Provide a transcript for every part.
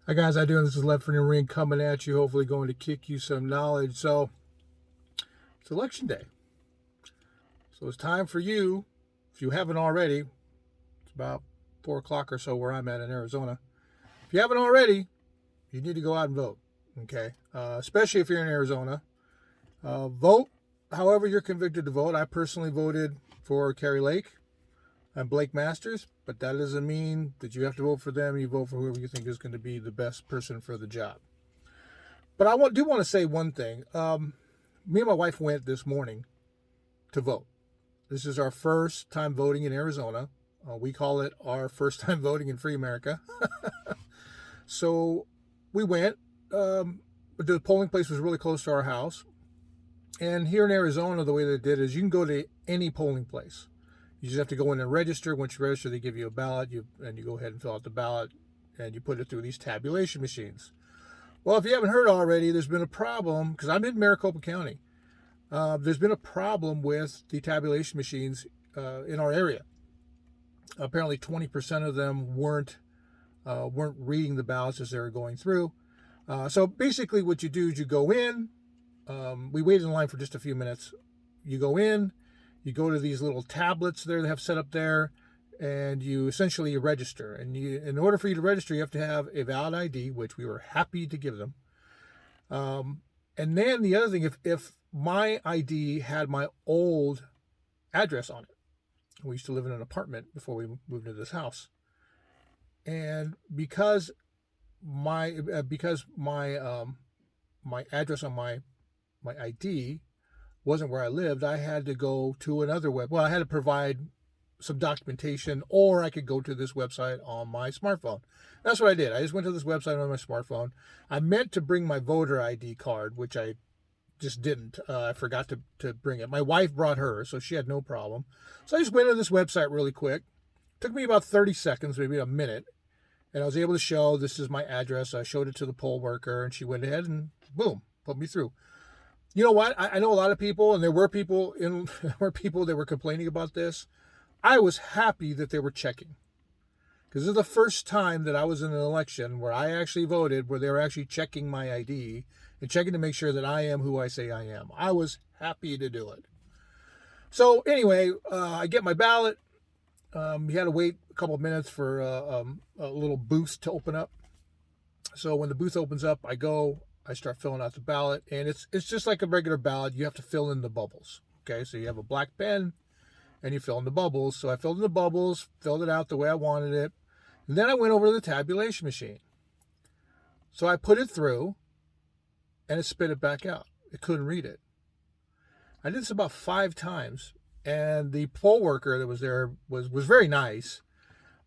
Hi guys, how you doing? This is Left in the Ring coming at you, hopefully going to kick you some knowledge. So, it's election day. So it's time for you, if you haven't already, it's about 4 o'clock or so where I'm at in Arizona. If you haven't already, you need to go out and vote, okay? Especially if you're in Arizona. Vote however you're convicted to vote. I personally voted for Carrie Lake and Blake Masters, but that doesn't mean that you have to vote for them. You vote for whoever you think is going to be the best person for the job. But I do want to say one thing. Me and my wife went this morning to vote. This is our first time voting in Arizona. We call it our first time voting in free America. So we went. But the polling place was really close to our house. And here in Arizona, the way they did is you can go to any polling place. You just have to go in and register. Once you register, they give you a ballot, and you go ahead and fill out the ballot, and you put it through these tabulation machines. Well, if you haven't heard already, there's been a problem, because I'm in Maricopa County. There's been a problem with the tabulation machines in our area. Apparently 20% of them weren't reading the ballots as they were going through. So basically what you do is you go in. We waited in line for just a few minutes. You go in. You go to these little tablets there they have set up there, and you essentially register. And in order for you to register, you have to have a valid ID, which we were happy to give them. And then the other thing, if my ID had my old address on it, we used to live in an apartment before we moved into this house, and because my address on my ID wasn't where I lived, I had to go to another I had to provide some documentation, or I could go to this website on my smartphone. That's what I did. I just went to this website on my smartphone. I meant to bring my voter ID card, which I just didn't. I forgot to bring it. My wife brought hers, so she had no problem. So I just went to this website really quick. It took me about 30 seconds, maybe a minute, and I was able to show this is my address. I showed it to the poll worker, and she went ahead and boom, put me through. You know what? I know a lot of people, and there were people that were complaining about this. I was happy that they were checking, because this is the first time that I was in an election where I actually voted, where they were actually checking my ID and checking to make sure that I am who I say I am. I was happy to do it. So anyway, I get my ballot. You had to wait a couple of minutes for a little booth to open up. So when the booth opens up, I start filling out the ballot, and it's just like a regular ballot. You have to fill in the bubbles. Okay, so you have a black pen, and you fill in the bubbles. So I filled in the bubbles, filled it out the way I wanted it, and then I went over to the tabulation machine. So I put it through, and it spit it back out. It couldn't read it. I did this about 5 times, and the poll worker that was there was very nice,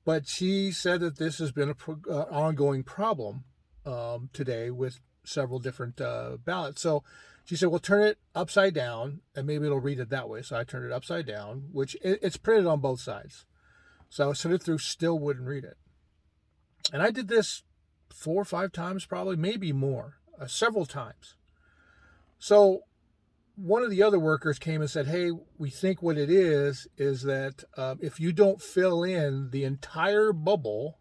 but she said that this has been an ongoing problem today with several different ballots. So she said, well, turn it upside down and maybe it'll read it that way. So I turned it upside down, which it's printed on both sides. So I sent it through, still wouldn't read it. And I did this 4 or 5 times, probably, maybe more, several times. So one of the other workers came and said, hey, we think what it is that if you don't fill in the entire bubble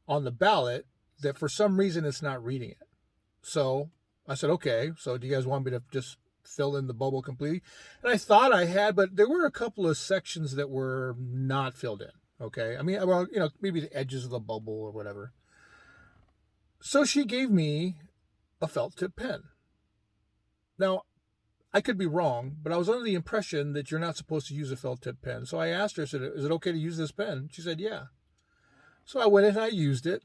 on the ballot, that for some reason it's not reading it. So I said, okay, so do you guys want me to just fill in the bubble completely? And I thought I had, but there were a couple of sections that were not filled in. Okay. I mean, well, maybe the edges of the bubble or whatever. So she gave me a felt tip pen. Now, I could be wrong, but I was under the impression that you're not supposed to use a felt tip pen. So I asked her, I said, is it okay to use this pen? She said, yeah. So I went in and I used it.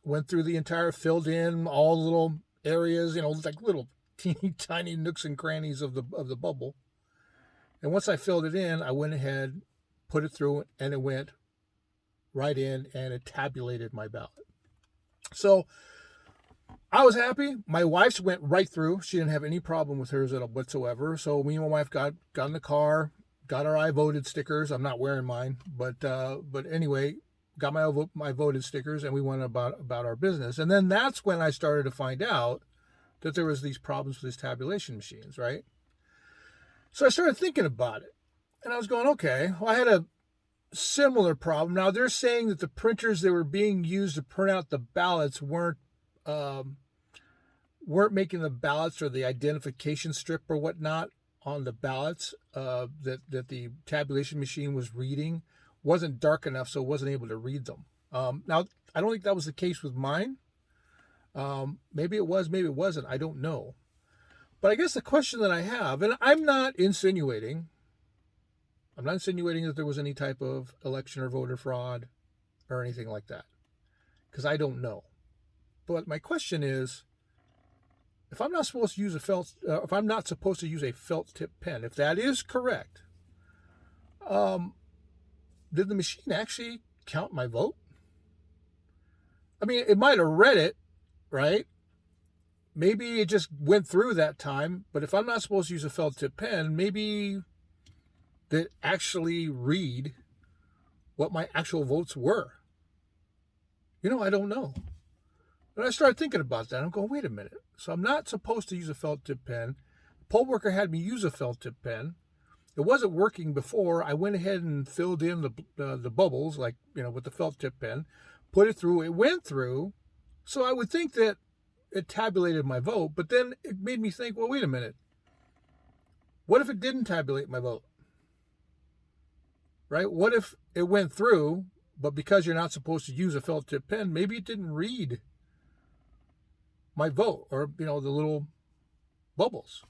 Went through the entire, filled in all the little areas, like little teeny tiny nooks and crannies of the bubble. And once I filled it in, I went ahead, put it through, and it went right in, and it tabulated my ballot. So I was happy. My wife's went right through. She didn't have any problem with hers whatsoever. So me and my wife got in the car, got our I voted stickers. I'm not wearing mine, but anyway, got my voted stickers, and we went about our business. And then that's when I started to find out that there was these problems with these tabulation machines, right? So I started thinking about it, and I was going, okay, well, similar problem. Now they're saying that the printers that were being used to print out the ballots weren't making the ballots or the identification strip or whatnot on the ballots that the tabulation machine was reading wasn't dark enough, so it wasn't able to read them. Now, I don't think that was the case with mine. Maybe it was, maybe it wasn't. I don't know. But I guess the question that I have, and I'm not insinuating that there was any type of election or voter fraud or anything like that, because I don't know. But my question is, if I'm not supposed to use a felt tip pen, if that is correct, did the machine actually count my vote? I mean, it might have read it, right? Maybe it just went through that time. But if I'm not supposed to use a felt tip pen, maybe did it actually read what my actual votes were? I don't know. And I started thinking about that. I'm going, wait a minute. So I'm not supposed to use a felt tip pen. The poll worker had me use a felt tip pen. It wasn't working before. I went ahead and filled in the bubbles, like, with the felt tip pen, put it through. It went through. So I would think that it tabulated my vote. But then it made me think, well, wait a minute. What if it didn't tabulate my vote? Right? What if it went through, but because you're not supposed to use a felt tip pen, maybe it didn't read my vote or, the little bubbles?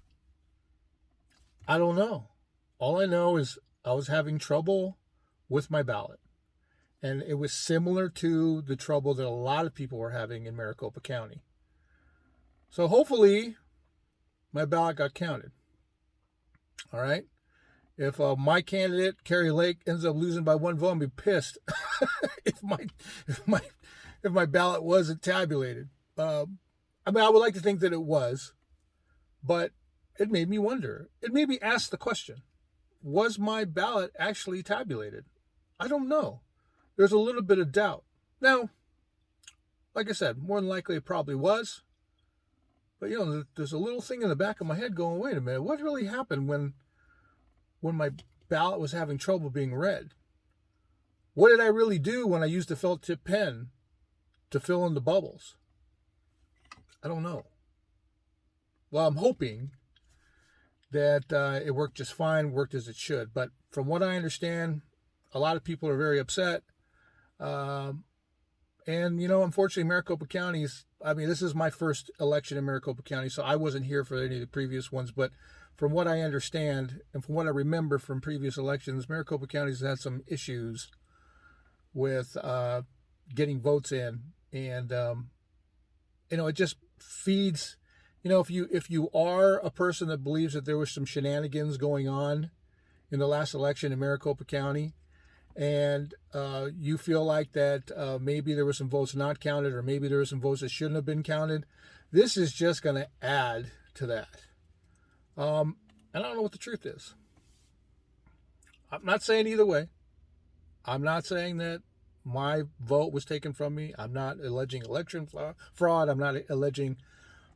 I don't know. All I know is I was having trouble with my ballot. And it was similar to the trouble that a lot of people were having in Maricopa County. So hopefully my ballot got counted. All right. If my candidate, Kerry Lake, ends up losing by one vote, I'll be pissed if my ballot wasn't tabulated. I would like to think that it was, but it made me wonder. It made me ask the question, was my ballot actually tabulated? I don't know. There's a little bit of doubt. Now, like I said, more than likely it probably was. But, there's a little thing in the back of my head going, wait a minute, what really happened when my ballot was having trouble being read? What did I really do when I used the felt tip pen to fill in the bubbles? I don't know. Well, I'm hoping that it worked just fine, worked as it should. But from what I understand, a lot of people are very upset. And, unfortunately, Maricopa County this is my first election in Maricopa County, so I wasn't here for any of the previous ones. But from what I understand and from what I remember from previous elections, Maricopa County has had some issues with getting votes in. And, it just feeds, if you are a person that believes that there was some shenanigans going on in the last election in Maricopa County, and you feel like that maybe there were some votes not counted, or maybe there were some votes that shouldn't have been counted, this is just going to add to that. And I don't know what the truth is. I'm not saying either way. I'm not saying that my vote was taken from me. I'm not alleging election fraud. I'm not alleging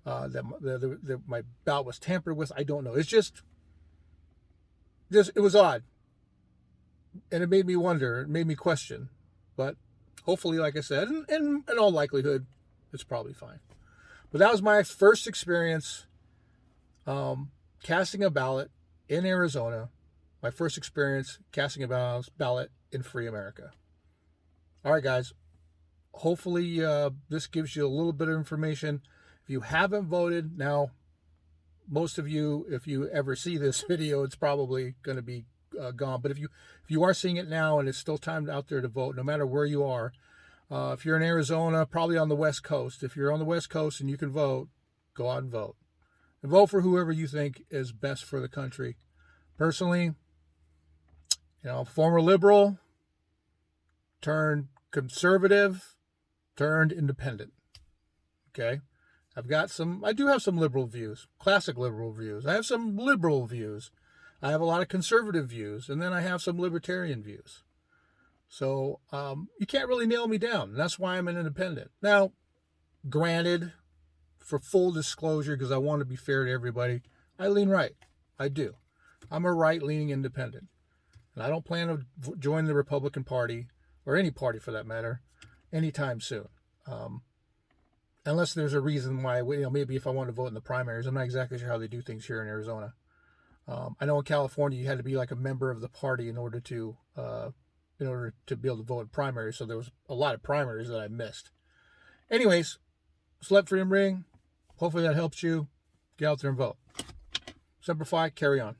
that my ballot was tampered with. I don't know. It's just it was odd. And it made me wonder. It made me question. But hopefully, like I said, in all likelihood, it's probably fine. But that was my first experience casting a ballot in Arizona. My first experience casting a ballot in free America. All right, guys. Hopefully, this gives you a little bit of information. If you haven't voted, now, most of you, if you ever see this video, it's probably going to be gone. But if you are seeing it now and it's still time out there to vote, no matter where you are, if you're in Arizona, probably on the West Coast. If you're on the West Coast and you can vote, go out and vote. And vote for whoever you think is best for the country. Personally, former liberal, turned conservative, turned independent. Okay? I do have some liberal views, classic liberal views. I have some liberal views. I have a lot of conservative views, and then I have some libertarian views. So you can't really nail me down, and that's why I'm an independent. Now, granted, for full disclosure, because I want to be fair to everybody, I lean right. I do. I'm a right-leaning independent. And I don't plan to join the Republican Party, or any party for that matter, anytime soon. Unless there's a reason why, maybe if I want to vote in the primaries. I'm not exactly sure how they do things here in Arizona. I know in California you had to be like a member of the party in order to be able to vote in primaries. So there was a lot of primaries that I missed. Anyways, Select Freedom Ring. Hopefully that helps you. Get out there and vote. Semper Fi, carry on.